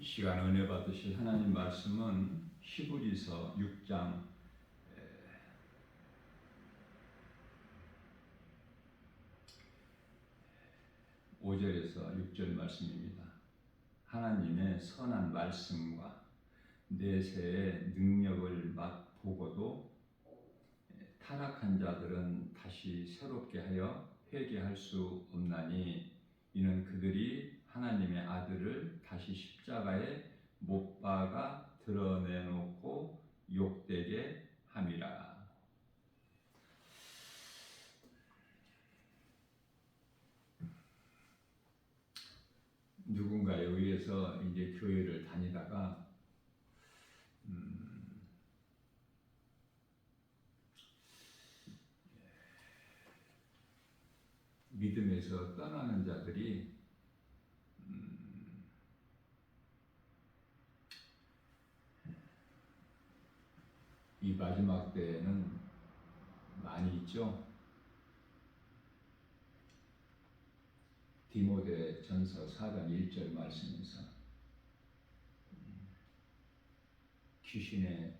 시간 은혜 받으실 하나님 말씀은 히브리서 6장 5절에서 6절 말씀입니다. 하나님의 선한 말씀과 내세의 능력을 맛보고도 타락한 자들은 다시 새롭게 하여 회개할 수 없나니 이는 그들이 하나님의 아들을 다시 십자가에 못 박아 드러내놓고 욕되게 함이라. 누군가에 의해서 이제 교회를 다니다가 믿음에서 떠나는 자들이 이 마지막 때에는 많이 있죠. 디모데 전서 4장 1절 말씀에서 귀신의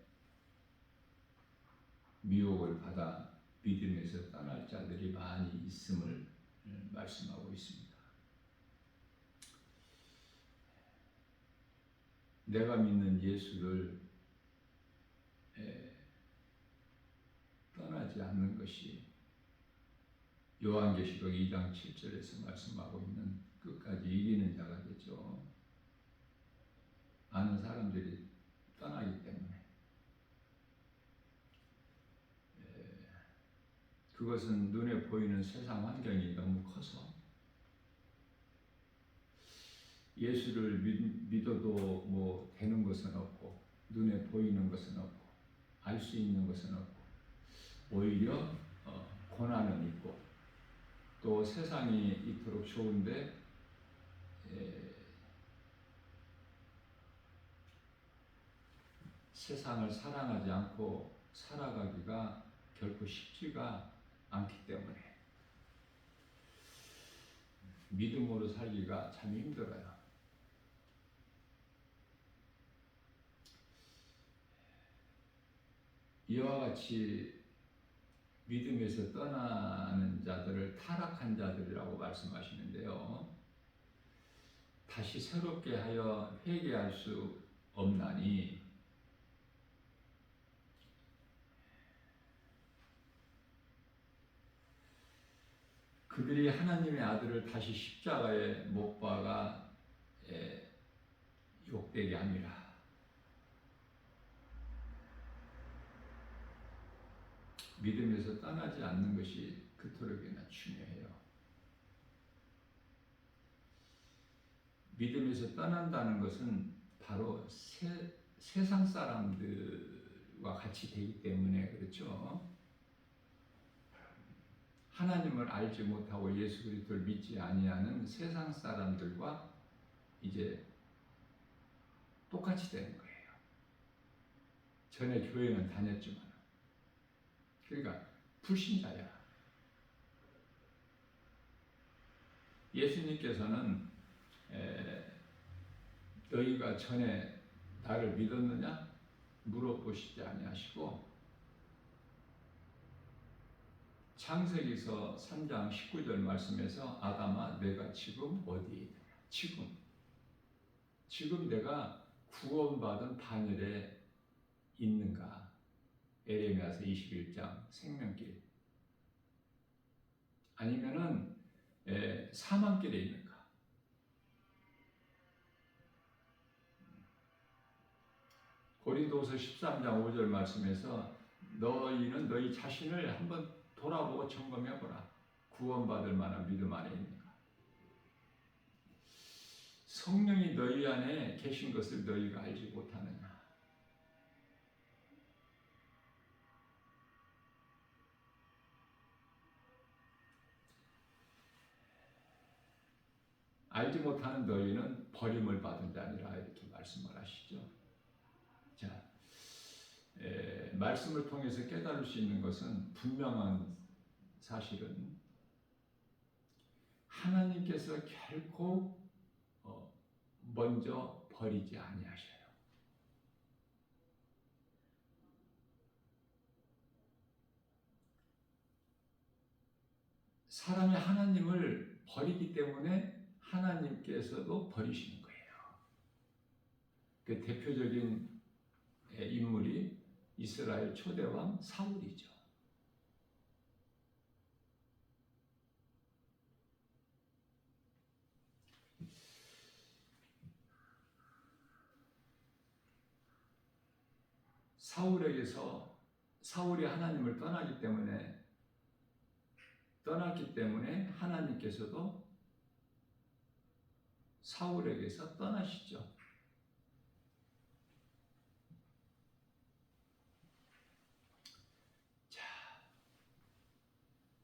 미혹을 받아 믿음에서 떠날 자들이 많이 있음을 말씀하고 있습니다. 내가 믿는 예수를 떠나지 않는 것이 요한계시록 2장 7절에서 말씀하고 있는 끝까지 이기는 자가 되죠. 많은 사람들이 떠나기 때문에 그것은 눈에 보이는 세상 환경이 너무 커서 예수를 믿어도 뭐 되는 것은 없고 눈에 보이는 것은 없고 알 수 있는 것은 없고 오히려 고난은 있고 또 세상이 이토록 좋은데 세상을 사랑하지 않고 살아가기가 결코 쉽지가 않기 때문에 믿음으로 살기가 참 힘들어요. 이와 같이 믿음에서 떠나는 자들을 타락한 자들이라고 말씀하시는데요. 다시 새롭게 하여 회개할 수 없나니 그들이 하나님의 아들을 다시 십자가에 못 박아 욕되게 함이라. 믿음에서 떠나지 않는 것이 그토록이나 중요해요. 믿음에서 떠난다는 것은 바로 세상 사람들과 같이 되기 때문에 그렇죠. 하나님을 알지 못하고 예수 그리스도를 믿지 아니하는 세상 사람들과 이제 똑같이 되는 거예요. 전에 교회는 다녔지만 그러니까 불신자야. 예수님께서는 너희가 전에 나를 믿었느냐 물어보시지 아니하시고 창세기서 3장 19절 말씀에서 아담아 내가 지금 어디에 있느냐. 지금 내가 구원받은 반열에 있는가. 에레미야서 21장 생명길 아니면은 사망길에 있는가. 고린도서 13장 5절 말씀에서 너희는 너희 자신을 한번 돌아보고 점검해보라. 구원받을 만한 믿음 안에 있는가. 성령이 너희 안에 계신 것을 너희가 알지 못하느냐. 알지 못하는 너희는 버림을 받은 자니라 이렇게 말씀을 하시죠. 자, 말씀을 통해서 깨달을 수 있는 것은 분명한 사실은 하나님께서 결코 먼저 버리지 아니하셔요. 사람이 하나님을 버리기 때문에 하나님께서도 버리시는 거예요. 그 대표적인 인물이 이스라엘 초대왕 사울이죠. 사울이 하나님을 떠났기 때문에 하나님께서도 사울에게서 떠나시죠. 자,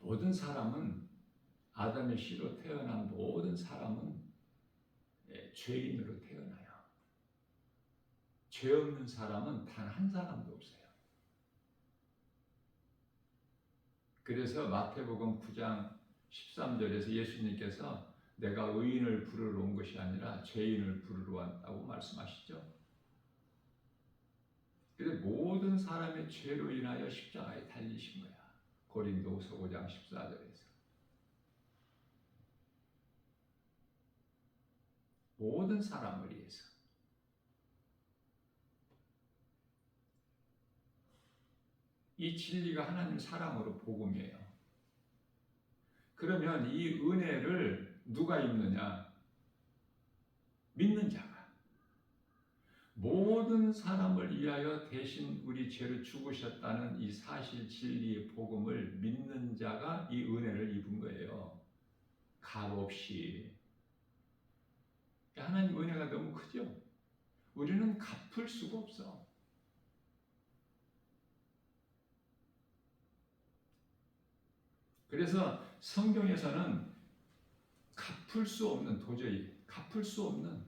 모든 사람은 아담의 씨로 태어난 모든 사람은 죄인으로 태어나요. 죄 없는 사람은 단 한 사람도 없어요. 그래서 마태복음 9장 13절에서 예수님께서 내가 의인을 부르러 온 것이 아니라 죄인을 부르러 왔다고 말씀하시죠. 그래서 모든 사람의 죄로 인하여 십자가에 달리신 거야. 고린도후서 5장 14절에서. 모든 사람을 위해서. 이 진리가 하나님 사랑으로 복음이에요. 그러면 이 은혜를 누가 입느냐? 믿는 자가. 모든 사람을 위하여 대신 우리 죄를 죽으셨다는 이 사실 진리의 복음을 믿는 자가 이 은혜를 입은 거예요. 값 없이. 하나님 은혜가 너무 크죠? 우리는 갚을 수가 없어. 그래서 성경에서는 갚을 수 없는, 도저히 갚을 수 없는,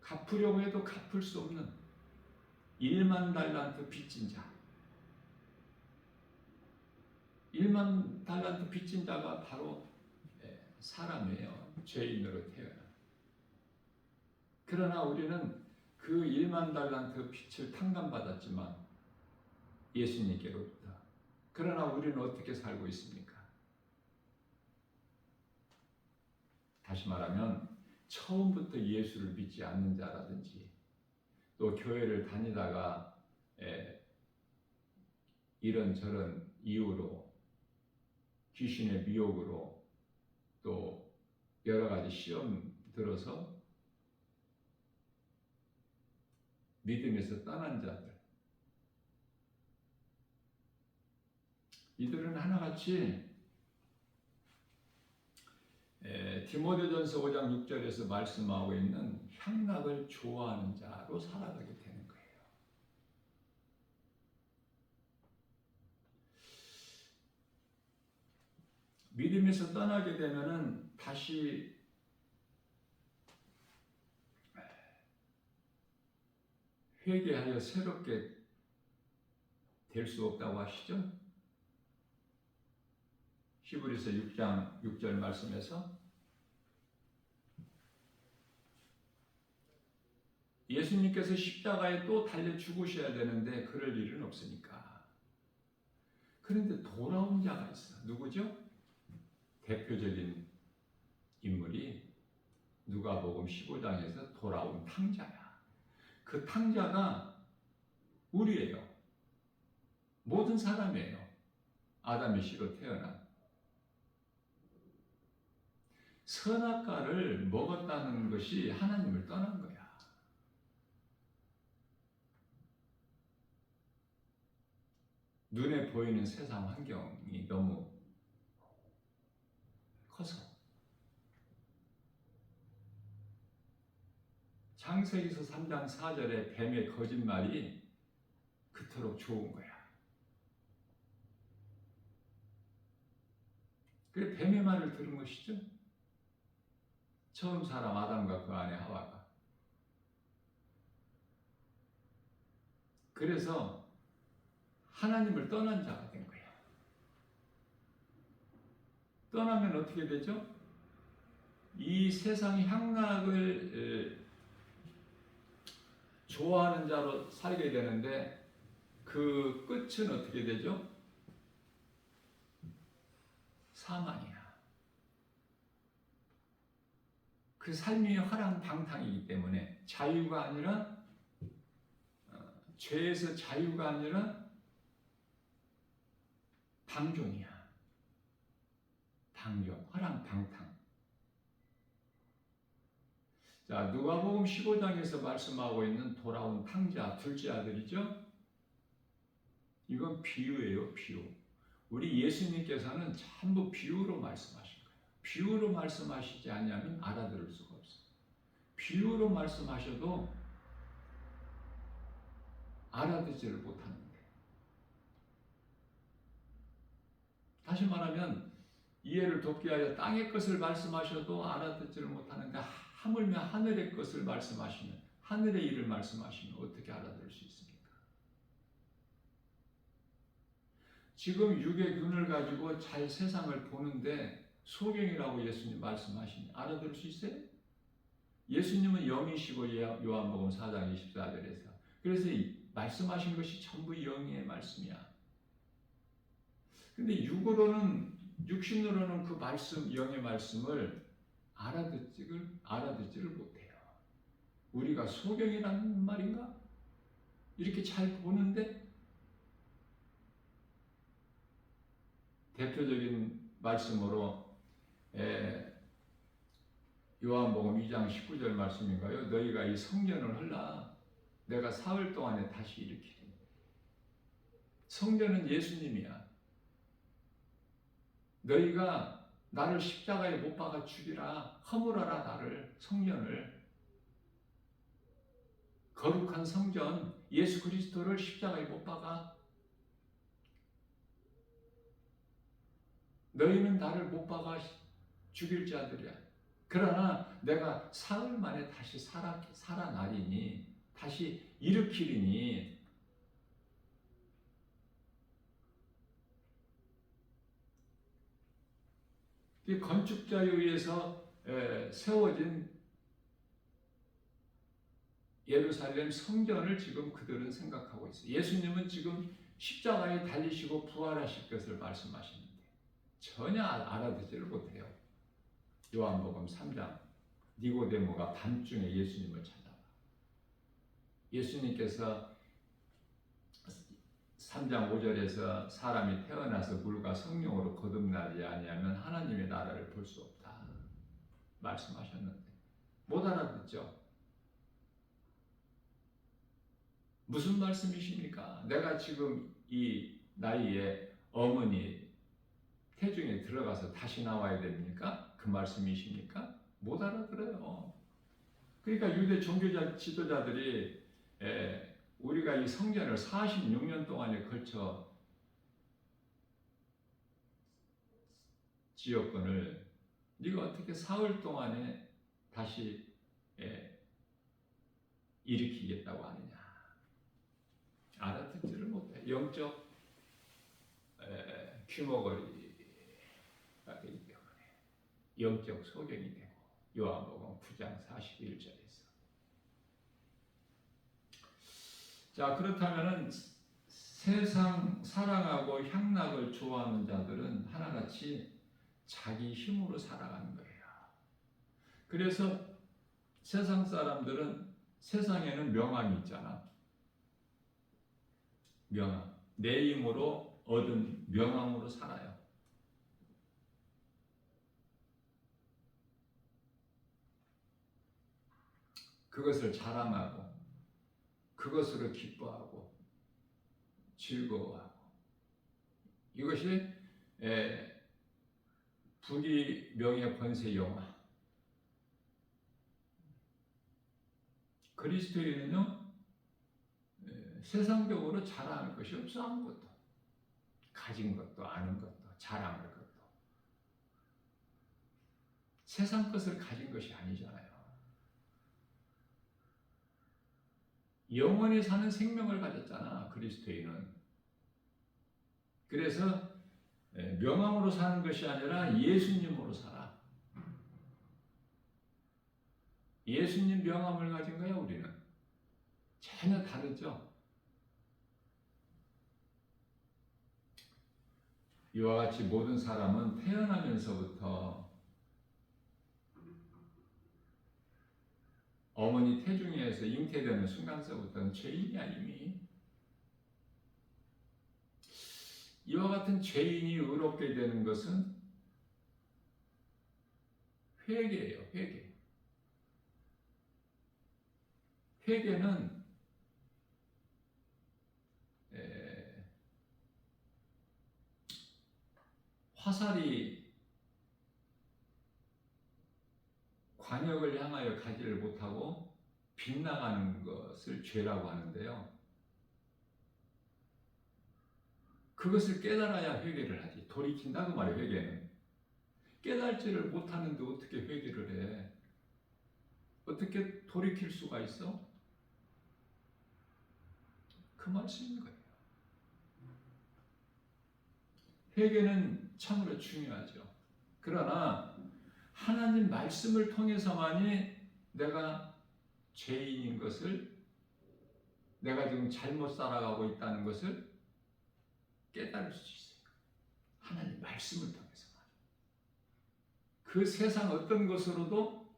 갚으려고 해도 갚을 수 없는 1만 달란트 빚진 자. 1만 달란트 빚진 자가 바로 사람이에요. 죄인으로 태어난. 그러나 우리는 그 1만 달란트 빚을 탕감받았지만 예수님께로부터. 그러나 우리는 어떻게 살고 있습니까? 다시 말하면 처음부터 예수를 믿지 않는 자라든지 또 교회를 다니다가 이런저런 이유로 귀신의 미혹으로 또 여러 가지 시험 들어서 믿음에서 떠난 자들, 이들은 하나같이 디모데전서 5장 6절에서 말씀하고 있는 향락을 좋아하는 자로 살아가게 되는 거예요. 믿음에서 떠나게 되면은 다시 회개하여 새롭게 될 수 없다고 하시죠? 히브리서 6장 6절 말씀에서 예수님께서 십자가에 또 달려 죽으셔야 되는데 그럴 일은 없으니까. 그런데 돌아온 자가 있어. 누구죠? 대표적인 인물이 누가복음 15장에서 돌아온 탕자야. 그 탕자가 우리예요. 모든 사람이에요. 아담의 씨로 태어난. 선악과를 먹었다는 것이 하나님을 떠난 거야. 눈에 보이는 세상 환경이 너무 커서. 창세기서 3장 4절에 뱀의 거짓말이 그토록 좋은 거야. 그래 뱀의 말을 들은 것이죠. 처음 사람 아담과 그 아내 하와가. 그래서 하나님을 떠난 자가 된 거예요. 떠나면 어떻게 되죠? 이 세상 향락을 좋아하는 자로 살게 되는데 그 끝은 어떻게 되죠? 사망이야. 그 삶이 허랑방탕이기 때문에 자유가 아니라 죄에서 자유가 아니라 방종이야. 방종, 허랑방탕. 자, 누가복음 15장에서 말씀하고 있는 돌아온 탕자 둘째 아들이죠. 이건 비유예요, 비유. 우리 예수님께서는 전부 비유로 말씀하신 거예요. 비유로 말씀하시지 않으면 알아들을 수가 없어요. 비유로 말씀하셔도 알아듣지를 못하는 거예요. 다시 말하면 이해를 돕기 위하여 땅의 것을 말씀하셔도 알아듣지를 못하는데 하물며 하늘의 것을 말씀하시면, 하늘의 일을 말씀하시면 어떻게 알아들을 수 있습니까? 지금 육의 눈을 가지고 잘 세상을 보는데 소경이라고 예수님 말씀하시니 알아들을 수 있어요? 예수님은 영이시고 요한복음 4장 24절에서 그래서 말씀하신 것이 전부 영의 말씀이야. 근데 육신으로는 그 말씀, 영의 말씀을 알아듣지를 못해요. 우리가 소경이라는 말인가? 이렇게 잘 보는데 대표적인 말씀으로 요한복음 2장 19절 말씀인가요? 너희가 이 성전을 헐라 내가 사흘 동안에 다시 일으키리. 성전은 예수님이야. 너희가 나를 십자가에 못 박아 죽이라, 허물어라 나를, 성전을. 거룩한 성전 예수 그리스도를 십자가에 못 박아. 너희는 나를 못 박아 죽일 자들이야. 그러나 내가 사흘 만에 다시 살아나리니, 다시 일으키리니. 이 건축자에 의해서 세워진 예루살렘 성전을 지금 그들은 생각하고 있어요. 예수님은 지금 십자가에 달리시고 부활하실 것을 말씀하시는데 전혀 알아듣지를 못해요. 요한복음 3장 니고데모가 밤중에 예수님을 찾아와. 예수님께서 3장 5절에서 사람이 태어나서 물과 성령으로 거듭나지 아니하면 하나님의 나라를 볼 수 없다 말씀하셨는데 못 알아듣죠. 무슨 말씀이십니까? 내가 지금 이 나이에 어머니 태중에 들어가서 다시 나와야 됩니까? 그 말씀이십니까? 못 알아들어요. 그러니까 유대 종교자 지도자들이 우리가 이 성전을 46년 동안에 걸쳐 지었건을 네가 어떻게 사흘 동안에 다시 일으키겠다고 하느냐. 알아듣지를 못해. 영적 귀머거리가 되기 때문에 영적 소경이 되고 요한복음 9장 41절에서 자, 그렇다면은 세상 사랑하고 향락을 좋아하는 자들은 하나같이 자기 힘으로 살아가는 거예요. 그래서 세상 사람들은 세상에는 명함이 있잖아. 명함. 내 힘으로 얻은 명함으로 살아요. 그것을 자랑하고 그것으로 기뻐하고 즐거워하고 이것이 부귀 명예 권세 영화. 그리스도인은요 세상적으로 자랑할 것이 없어. 아무것도 가진 것도 아는 것도 자랑할 것도 세상 것을 가진 것이 아니잖아요. 영원히 사는 생명을 가졌잖아 그리스도인은. 그래서 명함으로 사는 것이 아니라 예수님으로 살아. 예수님 명함을 가진 거야 우리는. 전혀 다르죠. 이와 같이 모든 사람은 태어나면서부터 어머니 태중에서 잉태되는 순간서부터는 죄인이야 이미. 이와 같은 죄인이 의롭게 되는 것은 회개예요. 회개. 회개는 화살이 관역을 향하여 가지를 못하고 빗나가는 것을 죄라고 하는데요. 그것을 깨달아야 회개를 하지. 돌이킨다 그 말이에요. 회개는. 깨달지를 못하는데 어떻게 회개를 해? 어떻게 돌이킬 수가 있어? 그 말씀인 거예요. 회개는 참으로 중요하죠. 그러나 하나님 말씀을 통해서만이 내가 죄인인 것을, 내가 지금 잘못 살아가고 있다는 것을 깨달을 수 있어요. 하나님 말씀을 통해서만. 그 세상 어떤 것으로도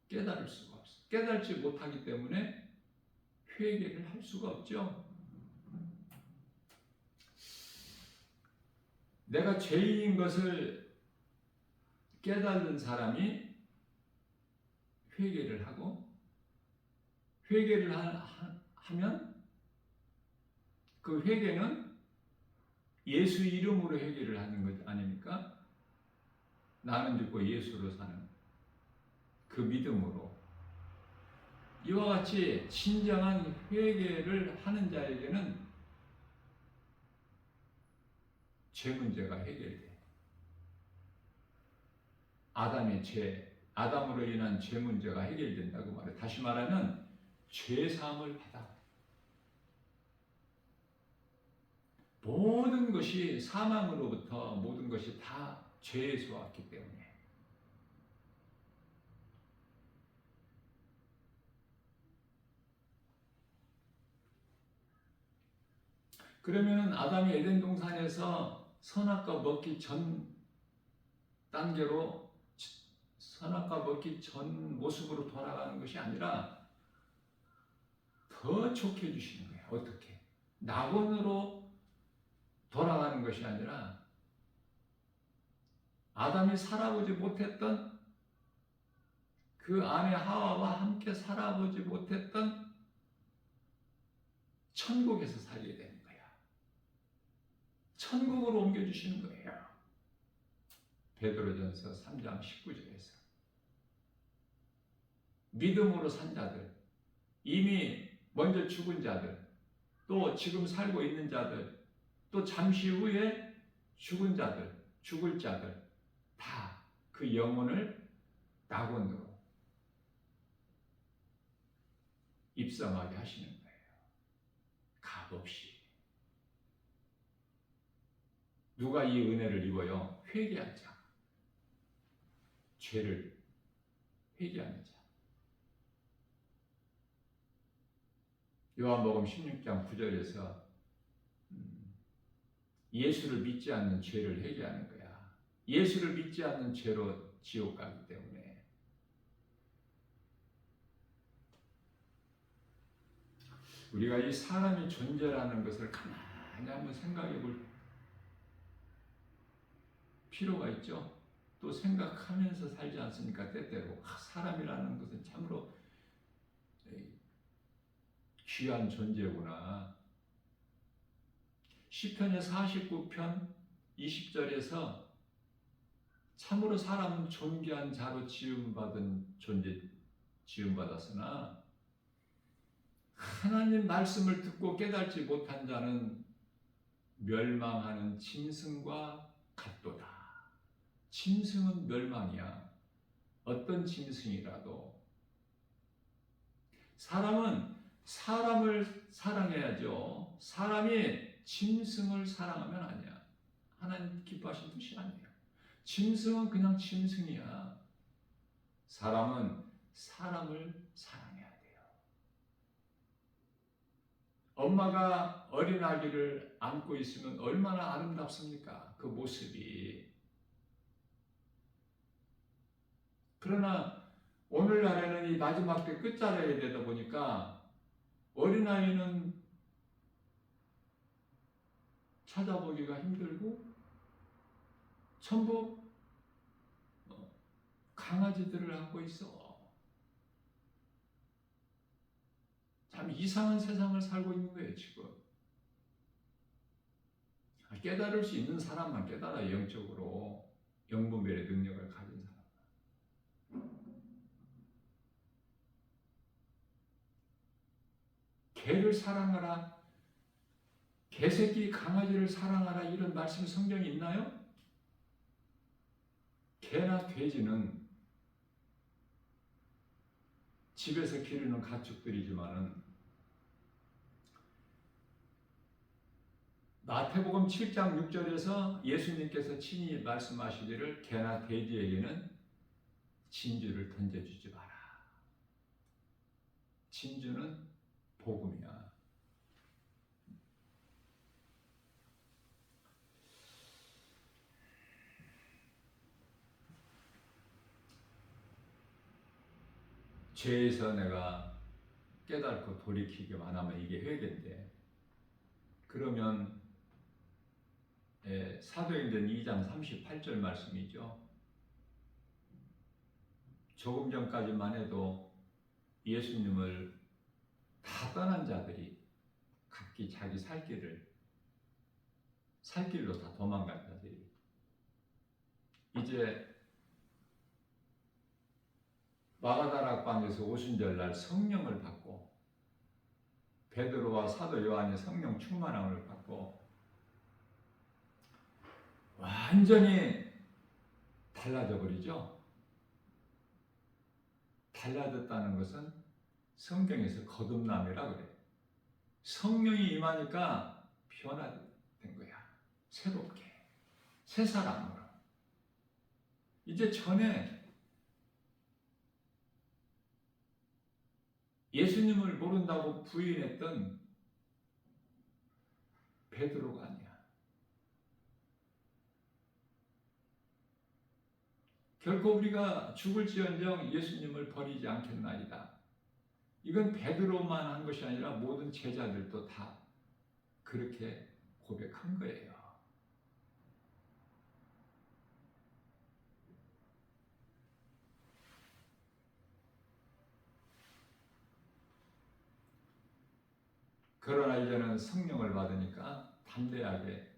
깨달을 수가 없어요. 깨달지 못하기 때문에 회개를 할 수가 없죠. 내가 죄인인 것을 깨달은 사람이 회개를 하고, 회개를 하면 그 회개는 예수 이름으로 회개를 하는 것 아닙니까? 나는 죽고 예수로 사는 그 믿음으로. 이와 같이 진정한 회개를 하는 자에게는 죄 문제가 해결돼. 아담의 죄, 아담으로 인한 죄 문제가 해결된다고 말해. 다시 말하면 죄 사함을 받아. 모든 것이 사망으로부터 모든 것이 다 죄에서 왔기 때문에. 그러면 아담이 에덴 동산에서 선악과 먹기 전 단계로, 선악과 먹기 전 모습으로 돌아가는 것이 아니라 더 좋게 해주시는 거예요. 어떻게? 낙원으로 돌아가는 것이 아니라 아담이 살아보지 못했던, 그 아내 하와와 함께 살아보지 못했던 천국에서 살게 되는 거야. 천국으로 옮겨주시는 거예요. 베드로전서 3장 19절에서. 믿음으로 산 자들, 이미 먼저 죽은 자들, 또 지금 살고 있는 자들, 또 잠시 후에 죽은 자들, 죽을 자들, 다 그 영혼을 낙원으로 입성하게 하시는 거예요. 값없이. 누가 이 은혜를 입어요? 회개한 자. 죄를 회개하는 자. 요한복음 16장 9절에서 예수를 믿지 않는 죄를 회개하는 거야. 예수를 믿지 않는 죄로 지옥 가기 때문에. 우리가 이 사람이 존재라는 것을 가만히 한번 생각해 볼 필요가 있죠. 또 생각하면서 살지 않습니까? 때때로 사람이라는 것은 참으로 귀한 존재구나. 시편의 49편 20절에서 참으로 사람은 존귀한 자로 지음받은 존재, 지음받았으나 하나님 말씀을 듣고 깨달지 못한 자는 멸망하는 짐승과 같도다. 짐승은 멸망이야. 어떤 짐승이라도. 사람은 사람을 사랑해야죠. 사람이 짐승을 사랑하면 아니야. 하나님 기뻐하신 뜻이 아니에요. 짐승은 그냥 짐승이야. 사람은 사람을 사랑해야 돼요. 엄마가 어린아기를 안고 있으면 얼마나 아름답습니까? 그 모습이. 그러나 오늘날에는 이 마지막 때 끝자락이 되다 보니까 어린아이는 찾아보기가 힘들고 전부 강아지들을 안고 있어. 참 이상한 세상을 살고 있는 거예요, 지금. 깨달을 수 있는 사람만 깨달아, 영적으로. 영분별의 능력을 가진 사람. 개를 사랑하라, 개새끼 강아지를 사랑하라, 이런 말씀 성경에 있나요? 개나 돼지는 집에서 기르는 가축들이지만은 마태복음 7장 6절에서 예수님께서 친히 말씀하시기를 개나 돼지에게는 진주를 던져주지 마라. 진주는 복음이야. 죄에서 내가 깨닫고 돌이키기만 하면 이게 회개인데, 그러면 사도행전 2장 38절 말씀이죠. 조금 전까지만 해도 예수님을 다 떠난 자들이 각기 자기 살 길로 다 도망간 자들이 이제 마가다락방에서 오순절날 성령을 받고 베드로와 사도 요한이 성령 충만함을 받고 완전히 달라져 버리죠. 달라졌다는 것은 성경에서 거듭남이라 그래요. 성령이 임하니까 변화된 거야. 새롭게. 새 사람으로. 이제 전에 예수님을 모른다고 부인했던 베드로가 아니야. 결코 우리가 죽을지언정 예수님을 버리지 않겠나이다. 이건 베드로만 한 것이 아니라 모든 제자들도 다 그렇게 고백한 거예요. 그러나 이제는 성령을 받으니까 담대하게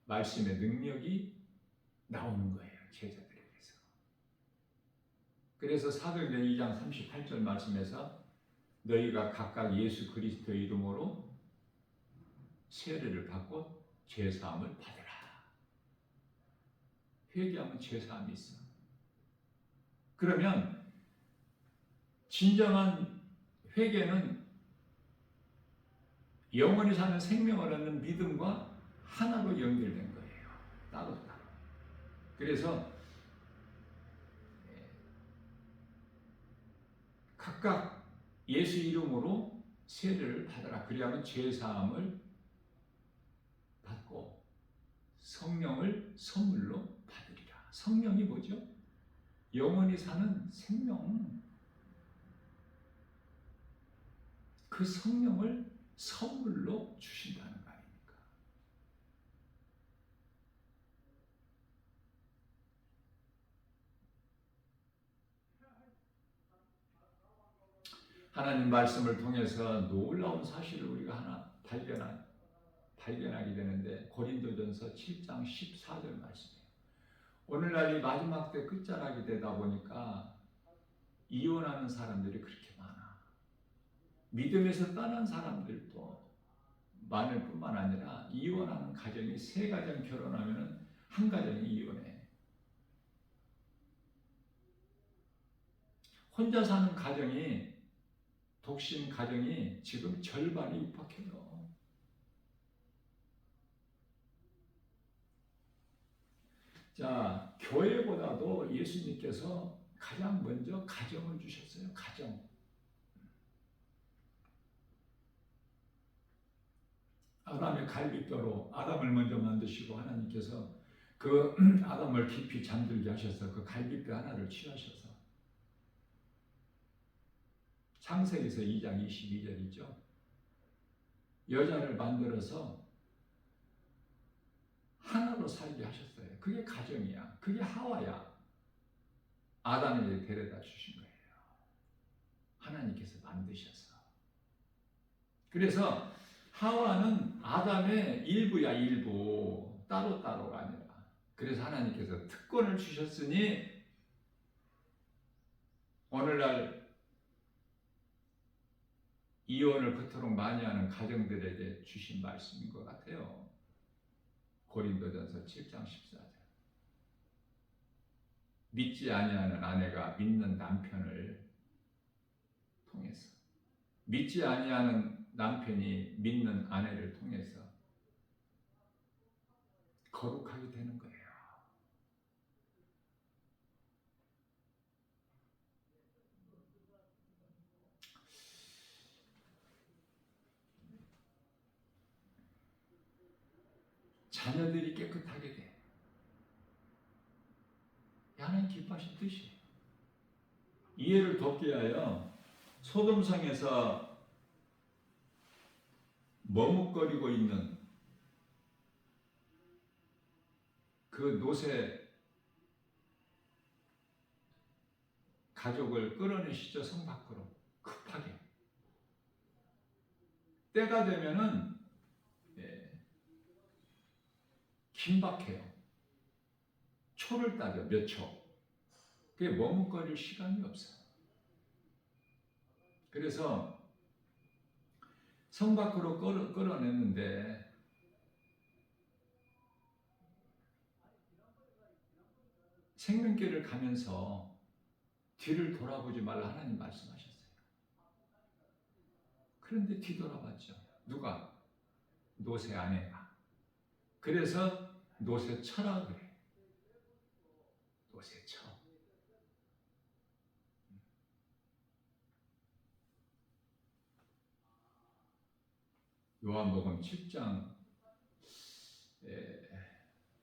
말씀의 능력이 나오는 거예요. 제자들에게서. 그래서 사도행전 2장 38절 말씀에서 너희가 각각 예수 그리스도의 이름으로 세례를 받고 죄사함을 받으라. 회개하면 죄사함이 있어. 그러면 진정한 회개는 영원히 사는 생명을 얻는 믿음과 하나로 연결된 거예요. 따로. 그래서 각각 예수 이름으로 세례를 받아라. 그리하면 죄사함을 받고 성령을 선물로 받으리라. 성령이 뭐죠? 영원히 사는 생명. 그 성령을 선물로 주신다는 거 아닙니까? 하나님 말씀을 통해서 놀라운 사실을 우리가 하나 발견하게 되는데 고린도전서 7장 14절 말씀이에요. 오늘날 이 마지막 때 끝자락이 되다 보니까 이혼하는 사람들이 그렇게 많아. 믿음에서 떠난 사람들도 많을 뿐만 아니라 이혼하는 가정이 3가정 결혼하면 한 가정이 이혼해. 혼자 사는 가정이, 독신 가정이 지금 절반이 육박해요. 자, 교회보다도 예수님께서 가장 먼저 가정을 주셨어요. 가정. 아담의 갈비뼈로 아담을 먼저 만드시고 하나님께서 그 아담을 깊이 잠들게 하셔서 그 갈비뼈 하나를 취하셔서 창세기서 2장 22절이죠. 여자를 만들어서 하나로 살게 하셨어요. 그게 가정이야. 그게 하와야. 아담에게 데려다 주신 거예요. 하나님께서 만드셔서. 그래서 하와는 아담의 일부야, 일부. 따로따로가 아니라. 그래서 하나님께서 특권을 주셨으니 오늘날 이혼을 그토록 많이 하는 가정들에게 주신 말씀인 것 같아요. 고린도전서 7장 14절. 믿지 아니하는 아내가 믿는 남편을 통해서, 믿지 아니하는 남편이 믿는 아내를 통해서 거룩하게 되는 거예요. 자녀들이 깨끗하게 돼. 하나님 기뻐하신 뜻이에요. 이해를 돕기 위하여 소돔성에서 머뭇거리고 있는 그 노새 가족을 끌어내시죠. 성 밖으로 급하게. 때가 되면은 긴박해요. 초를 따져, 몇 초. 그게 머뭇거릴 시간이 없어요. 그래서 성 밖으로 끌어냈는데 생명길을 가면서 뒤를 돌아보지 말라 하나님 말씀하셨어요. 그런데 뒤돌아봤죠. 누가? 노새 아내가. 그래서 노새처라 그래. 노새처. 요한복음 7장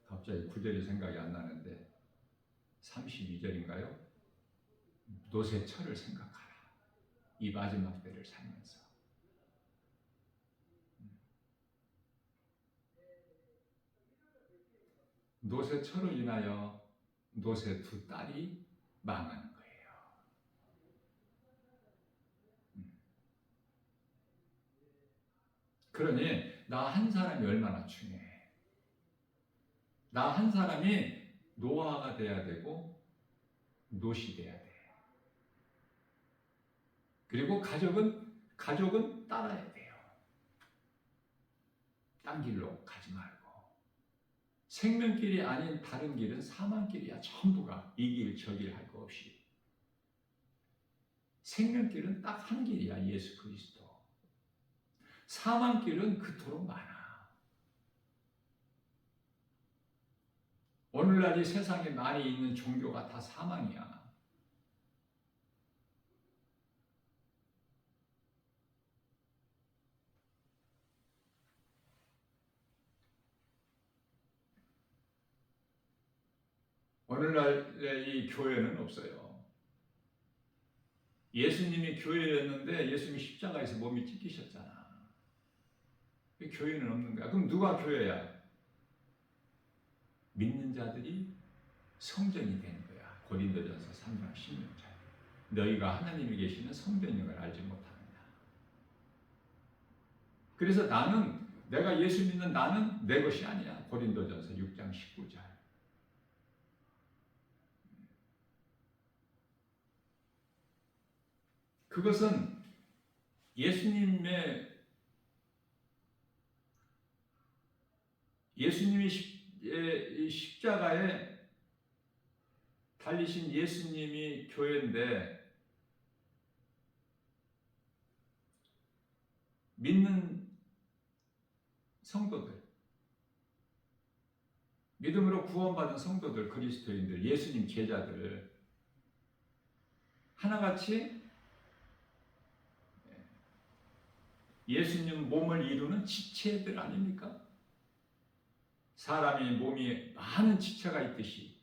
갑자기 구절이 생각이 안 나는데 32절인가요? 노새처를 생각하라. 이 마지막 때를 살면서. 노새처로 인하여 노새 두 딸이 망하는 거예요. 그러니 나 한 사람이 얼마나 중요해. 나 한 사람이 노아가 돼야 되고 롯이 돼야 돼. 그리고 가족은 따라야 돼요. 딴 길로 가지 말고. 생명길이 아닌 다른 길은 사망길이야. 전부가 이 길 저 길 할 거 없이. 생명길은 딱 한 길이야. 예수 그리스도. 사망길은 그토록 많아. 오늘날 이 세상에 많이 있는 종교가 다 사망이야. 오늘날의 이 교회는 없어요. 예수님이 교회였는데 예수님이 십자가에서 몸이 찢기셨잖아. 교회는 없는 거야. 그럼 누가 교회야? 믿는 자들이 성전이 되는 거야. 고린도전서 3장 16절. 너희가 하나님이 계시는 성전인 걸 알지 못하느냐. 그래서 내가 예수 믿는 나는 내 것이 아니야. 고린도전서 6장 19절. 그것은 예수님이 십자가에 달리신 예수님이 교회인데 믿는 성도들, 믿음으로 구원받은 성도들, 그리스도인들, 예수님 제자들 하나같이 예수님 몸을 이루는 지체들 아닙니까? 사람의 몸이 많은 지체가 있듯이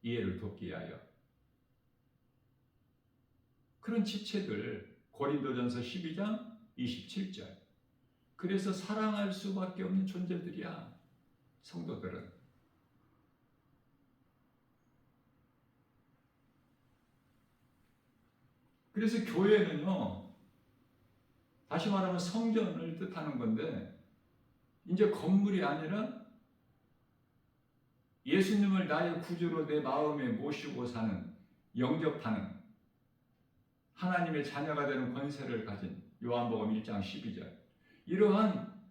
이해를 돕기 위하여 그런 지체들 고린도전서 12장 27절 그래서 사랑할 수밖에 없는 존재들이야 성도들은. 그래서 교회는요 다시 말하면 성전을 뜻하는 건데 이제 건물이 아니라 예수님을 나의 구주로 내 마음에 모시고 사는 영접하는 하나님의 자녀가 되는 권세를 가진 요한복음 1장 12절 이러한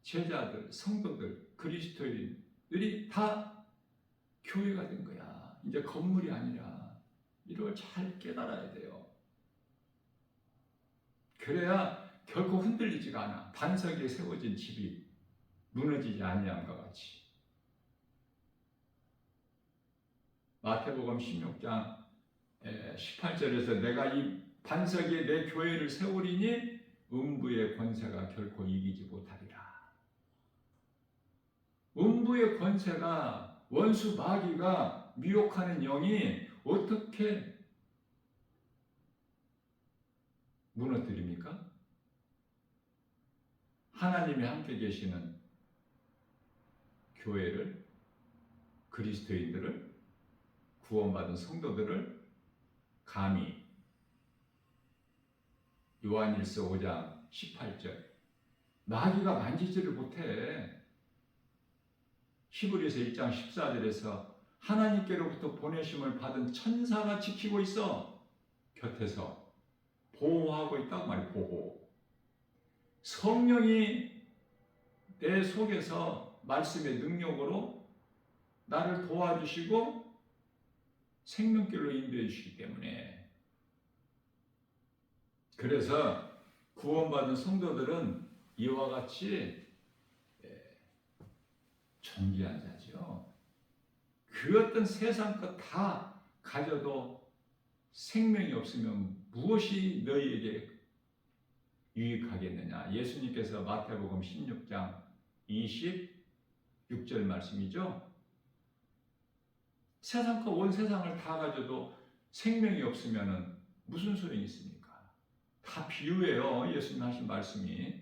제자들, 성도들, 그리스도인들이 다 교회가 된 거야. 이제 건물이 아니라 이걸 잘 깨달아야 돼요. 그래야 결코 흔들리지가 않아. 반석 위에 세워진 집이 무너지지 아니함과 같이. 마태복음 16장 18절에서 내가 이 반석 위에 내 교회를 세우리니 음부의 권세가 결코 이기지 못하리라. 음부의 권세가 원수 마귀가 미혹하는 영이 어떻게 무너뜨립니까? 하나님이 함께 계시는 교회를, 그리스도인들을, 구원받은 성도들을 감히 요한일서 5장 18절 마귀가 만지지를 못해. 히브리서 1장 14절에서 하나님께로부터 보내심을 받은 천사가 지키고 있어. 곁에서 보호하고 있다고 말이에요. 보호. 성령이 내 속에서 말씀의 능력으로 나를 도와주시고 생명길로 인도해 주시기 때문에 그래서 구원받은 성도들은 이와 같이 존귀한 자죠. 그 어떤 세상 것 다 가져도 생명이 없으면 무엇이 너희에게 유익하겠느냐. 예수님께서 마태복음 16장 26절 말씀이죠. 세상 것 온 세상을 다 가져도 생명이 없으면 무슨 소용이 있습니까? 다 비유예요. 예수님 하신 말씀이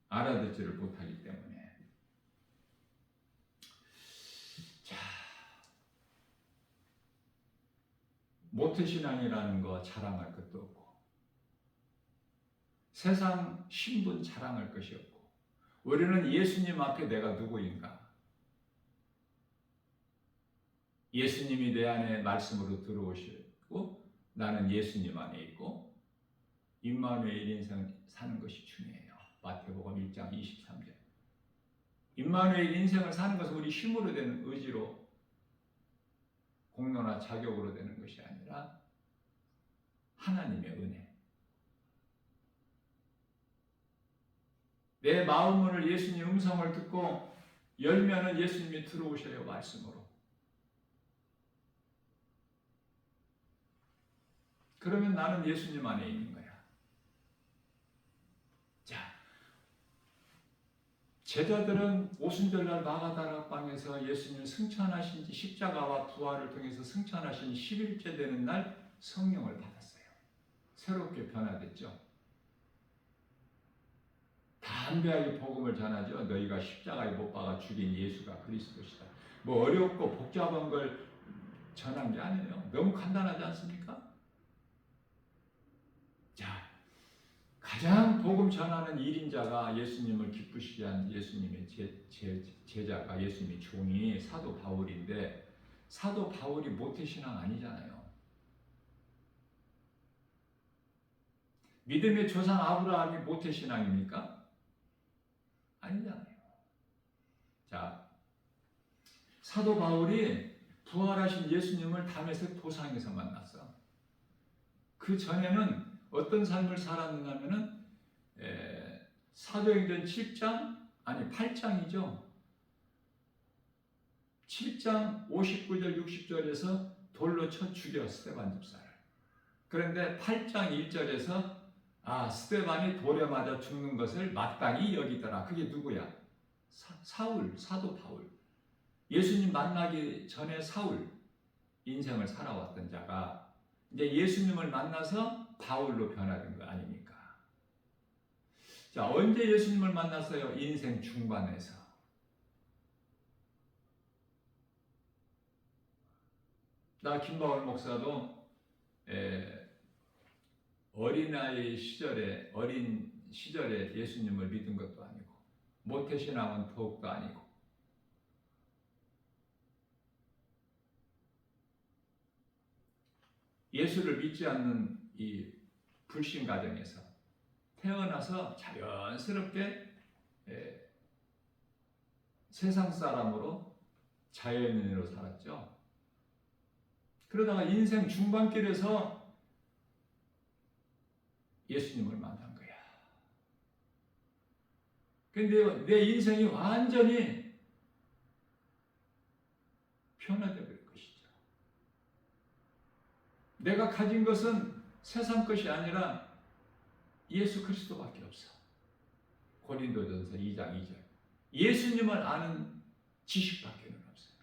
알아듣지를 못하기 때문에. 자, 모태신앙이라는 거 자랑할 것도 없고 세상 신분 자랑할 것이 없고 우리는 예수님 앞에 내가 누구인가? 예수님이 내 안에 말씀으로 들어오시고 나는 예수님 안에 있고 임마누엘 인생 사는 것이 중요해요. 마태복음 1장 23절. 임마누엘 인생을 사는 것은 우리 힘으로 되는 의지로 공로나 자격으로 되는 것이 아니라 하나님의 은혜. 내 마음문을 예수님 음성을 듣고 열면은 예수님이 들어오셔요. 말씀으로. 그러면 나는 예수님 안에 있는 거야. 자, 제자들은 오순절날 마가다락방에서 예수님을 승천하신 지 십자가와 부활을 통해서 승천하신 10일째 되는 날 성령을 받았어요. 새롭게 변화됐죠. 담대하게 복음을 전하죠. 너희가 십자가에 못 박아 죽인 예수가 그리스도시다. 뭐 어렵고 복잡한 걸 전한 게 아니에요. 너무 간단하지 않습니까? 자, 가장 복음 전하는 1인자가 예수님을 기쁘시게 한 예수님의 제자가 예수님의 종이 사도 바울인데 사도 바울이 모태신앙 아니잖아요. 믿음의 조상 아브라함이 모태신앙입니까? 아니잖아요. 자, 사도 바울이 부활하신 예수님을 담에색 도상에서 만났어. 그 전에는 어떤 삶을 살았느냐면은 사도행전 8장이죠. 7장 59절 60절에서 돌로 쳐 죽여 스데반 집사를. 그런데 8장 1절에서 스데반이 돌에 맞아 죽는 것을 마땅히 여기더라. 그게 누구야? 사울, 사도 바울. 예수님 만나기 전에 사울, 인생을 살아왔던 자가 이제 예수님을 만나서 바울로 변화된 거 아닙니까? 자, 언제 예수님을 만났어요? 인생 중반에서. 나 김바울 목사도 어린 시절에 예수님을 믿은 것도 아니고 모태신앙은 더욱도 아니고 예수를 믿지 않는 이 불신 가정에서 태어나서 자연스럽게 세상 사람으로 자연인으로 살았죠. 그러다가 인생 중반길에서 예수님을 만난 거야. 근데 내 인생이 완전히 변화되어 버릴 것이죠. 내가 가진 것은 세상 것이 아니라 예수 그리스도밖에 없어. 고린도전서 2장 2절. 예수님을 아는 지식밖에는 없어요.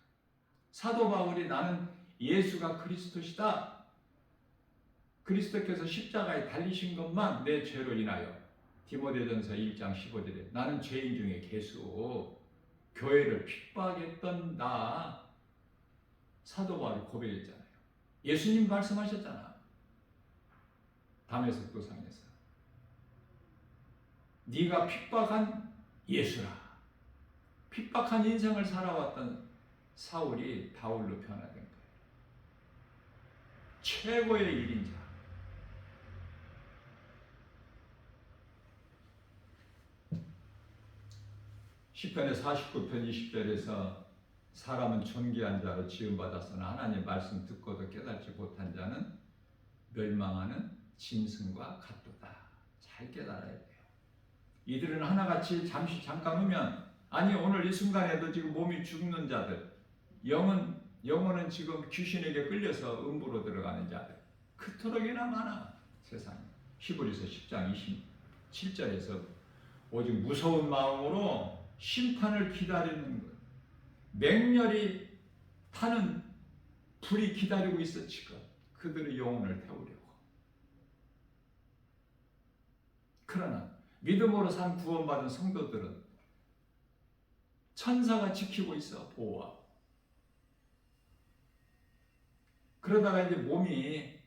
사도 바울이 나는 예수가 그리스도시다. 그리스도께서 십자가에 달리신 것만 내 죄로 인하여 디모데전서 1장 15절에 나는 죄인 중에 개수 교회를 핍박했던 나 사도 바울이 고백했잖아요. 예수님 말씀하셨잖아. 담에색 도상에서 네가 핍박한 예수라. 핍박한 인생을 살아왔던 사울이 바울로 변화된 거예요. 최고의 일인자. 시편의 49편 20절에서 사람은 존귀한 자로 지음받았으나 하나님 말씀 듣고도 깨닫지 못한 자는 멸망하는 짐승과 같도다. 잘 깨달아야 돼요. 이들은 하나같이 잠깐 후면 오늘 이 순간에도 지금 몸이 죽는 자들, 영혼은 지금 귀신에게 끌려서 음부로 들어가는 자들 그토록이나 많아 세상에. 히브리서 10장 27절에서 오직 무서운 마음으로 심판을 기다리는 것, 맹렬히 타는 불이 기다리고 있어 지금 그들의 영혼을 태우려고. 그러나 믿음으로 산 구원받은 성도들은 천사가 지키고 있어 보호하고. 그러다가 이제 몸이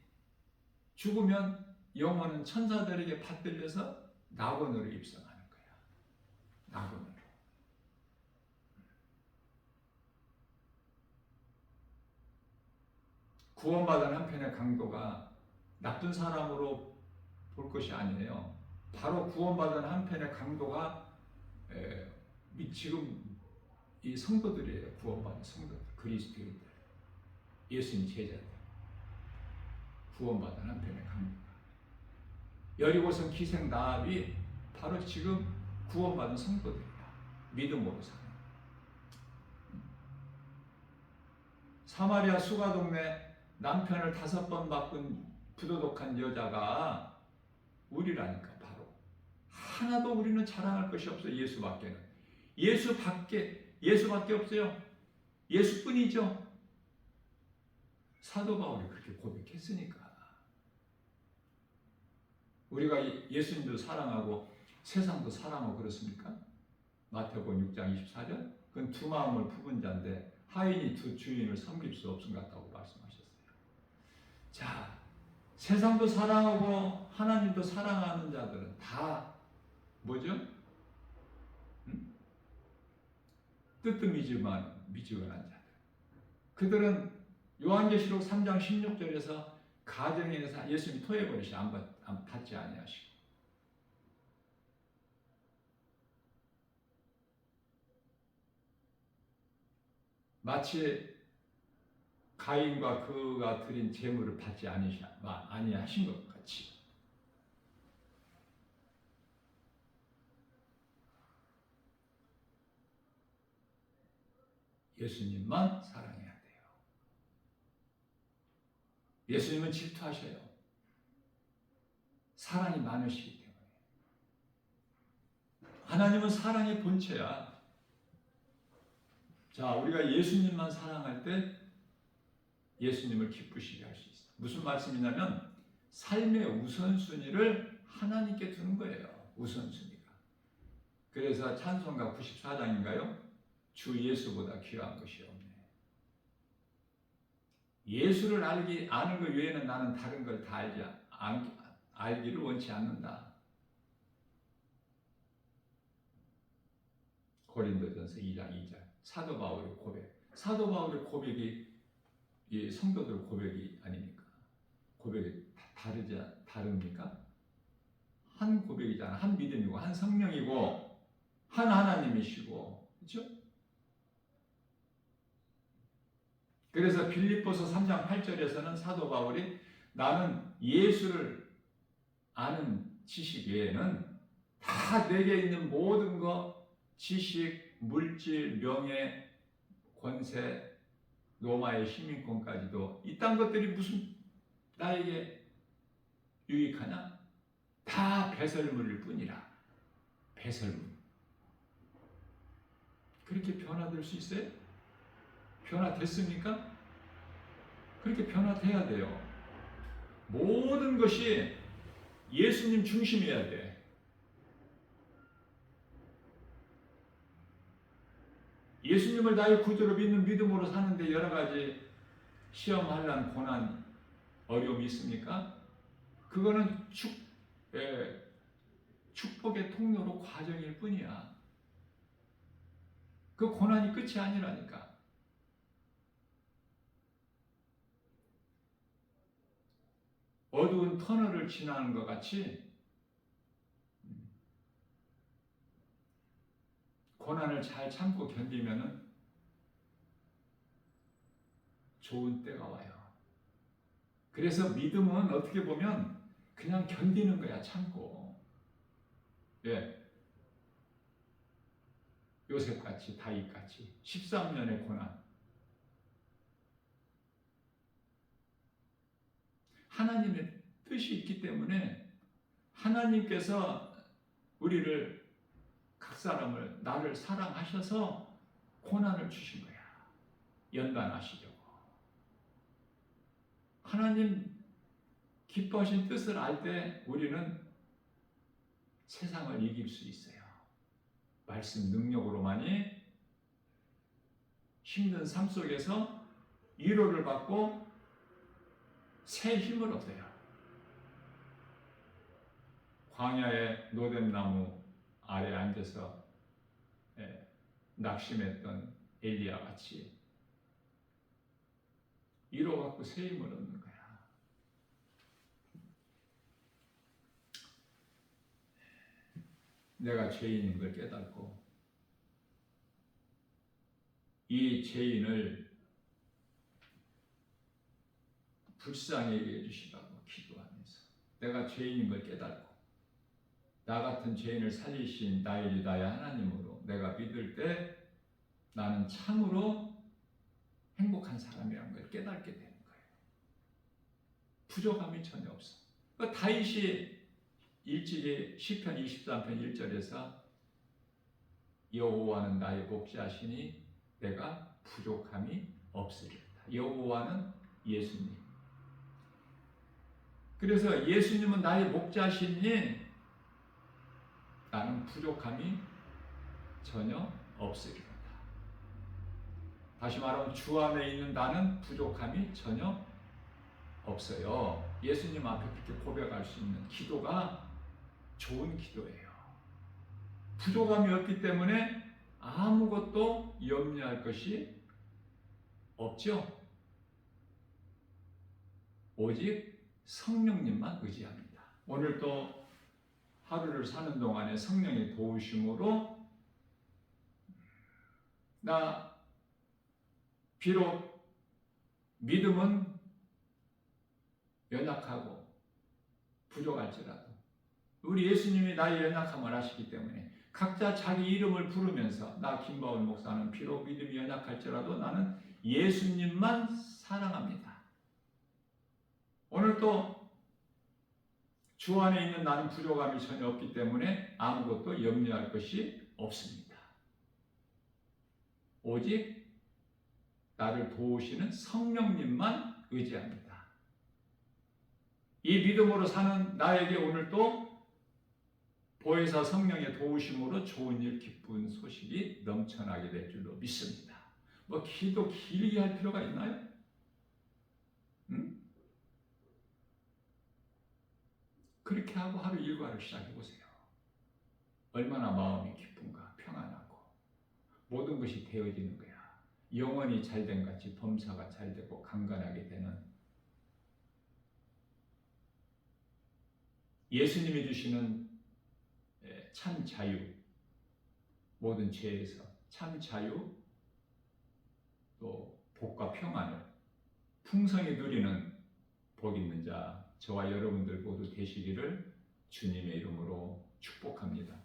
죽으면 영혼은 천사들에게 받들려서 낙원으로 입성하는 거야. 낙원으로. 구원받은 한편의 강도가 나쁜 사람으로 볼 것이 아니에요. 바로 구원받은 한편의 강도가 지금 이 성도들이에요. 구원받은 성도들, 그리스도인들, 예수님 제자들. 구원받은 한편의 강도가. 여리고성 기생 라합이 바로 지금 구원받은 성도들이야. 믿음으로 사는. 사마리아 수가 동네 남편을 5번 바꾼 부도덕한 여자가 우리라니까. 바로 하나도 우리는 자랑할 것이 없어요. 예수밖에는. 예수밖에 없어요. 예수뿐이죠. 사도 바울이 그렇게 고백했으니까. 우리가 예수님도 사랑하고 세상도 사랑하고 그렇습니까? 마태복음 6장 24절. 그건 두 마음을 품은 자인데 하인이 두 주인을 섬길 수 없음 같다고 말씀하셨어요. 자, 세상도 사랑하고 하나님도 사랑하는 자들은 다 뭐죠? 뜨뜻미지근한 자들. 그들은 요한계시록 3장 16절에서 가정에서 예수님 토해버리시 안 받지 아니하시고 마치 가인과 그가 드린 제물을 받지 아니하신 것 같이 예수님만 사랑해야 돼요. 예수님은 질투하셔요. 사랑이 많으시기 때문에. 하나님은 사랑의 본체야. 자, 우리가 예수님만 사랑할 때 예수님을 기쁘시게 할 수 있어. 무슨 말씀이냐면 삶의 우선순위를 하나님께 두는 거예요. 우선순위가. 그래서 찬송가 94장인가요? 주 예수보다 귀한 것이 없네. 예수를 아는 것 외에는 나는 다른 걸 다 알기를 원치 않는다. 고린도전서 2장 2절. 사도 바울의 고백. 사도 바울의 고백이 이 성도들 고백이 아닙니까? 고백이 다릅니까? 한 고백이잖아. 한 믿음이고, 한 성령이고, 한 하나님이시고, 그렇죠? 그래서 빌립보서 3장 8절에서는 사도 바울이 나는 예수를 아는 지식 외에는 다 내게 있는 모든 것, 지식, 물질, 명예, 권세, 로마의 시민권까지도 이딴 것들이 무슨 나에게 유익하냐? 다 배설물일 뿐이라. 배설물. 그렇게 변화될 수 있어요? 변화됐습니까? 그렇게 변화돼야 돼요. 모든 것이 예수님 중심이어야 돼. 예수님을 나의 구주로 믿는 믿음으로 사는데 여러 가지 시험, 환난, 고난, 어려움이 있습니까? 그거는 축복의 통로로 과정일 뿐이야. 그 고난이 끝이 아니라니까. 어두운 터널을 지나는 것 같이 고난을 잘 참고 견디면은 좋은 때가 와요. 그래서 믿음은 어떻게 보면 그냥 견디는 거야, 참고. 예. 요셉같이, 다윗같이 13년의 고난. 하나님의 뜻이 있기 때문에 하나님께서 우리를 각 사람을 나를 사랑하셔서 고난을 주신 거야. 연단하시려고. 하나님 기뻐하신 뜻을 알 때 우리는 세상을 이길 수 있어요. 말씀 능력으로만이 힘든 삶 속에서 위로를 받고 새 힘을 얻어요. 광야의 노뎀나무 아래 앉아서 낙심했던 엘리야 같이 위로받고 새 힘을 얻는 거야. 내가 죄인인 걸 깨닫고 이 죄인을 불쌍히 여겨 주시라고 기도하면서 내가 죄인인 걸 깨닫고 나 같은 죄인을 살리신 나의 유다의 하나님으로 내가 믿을 때 나는 참으로 행복한 사람이라는 걸 깨닫게 되는 거예요. 부족함이 전혀 없어. 다윗이 일찍이 시편 23편 1절에서 여호와는 나의 목자시니 내가 부족함이 없으리로다. 여호와는 예수님. 그래서 예수님은 나의 목자시니 나는 부족함이 전혀 없으리로다. 다시 말하면 주 안에 있는 나는 부족함이 전혀 없어요. 예수님 앞에 그렇게 고백할 수 있는 기도가 좋은 기도예요. 부족함이 없기 때문에 아무것도 염려할 것이 없죠. 오직 성령님만 의지합니다. 오늘 또 하루를 사는 동안에 성령의 도우심으로 나 비록 믿음은 연약하고 부족할지라도 우리 예수님이 나의 연약함을 아시기 때문에 각자 자기 이름을 부르면서 나 김바울 목사는 비록 믿음이 연약할지라도 나는 예수님만 사랑합니다. 오늘 또 주 안에 있는 나는 부족함이 전혀 없기 때문에 아무것도 염려할 것이 없습니다. 오직 나를 도우시는 성령님만 의지합니다. 이 믿음으로 사는 나에게 오늘도 보혜사 성령의 도우심으로 좋은 일, 기쁜 소식이 넘쳐나게 될 줄로 믿습니다. 뭐 기도 길게 할 필요가 있나요? 응? 그렇게 하고 하루 일과를 시작해 보세요. 얼마나 마음이 기쁜가, 평안하고 모든 것이 되어지는 거야. 영혼이 잘된 같이 범사가 잘되고 강건하게 되는 예수님이 주시는 참 자유, 모든 죄에서 참 자유, 또 복과 평안을 풍성히 누리는 복 있는 자, 저와 여러분들 모두 되시기를 주님의 이름으로 축복합니다.